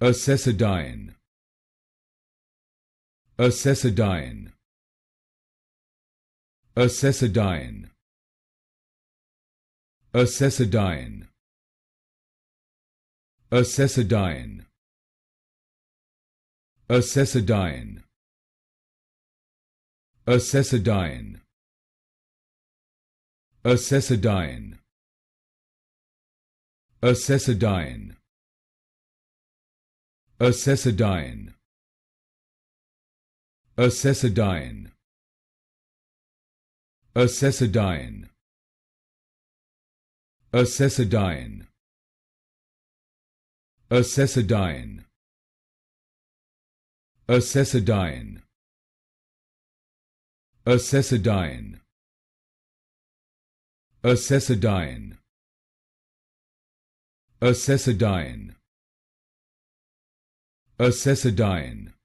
Acesodyne, Acesodyne, Acesodyne, Acesodyne, Acesodyne, Acesodyne, Acesodyne, Acesodyne, Acesodyne, Acesodyne, Acesodyne, Acesodyne, Acesodyne, Acesodyne, Acesodyne, Acesodyne, Acesodyne, Acesodyne, Acesodyne,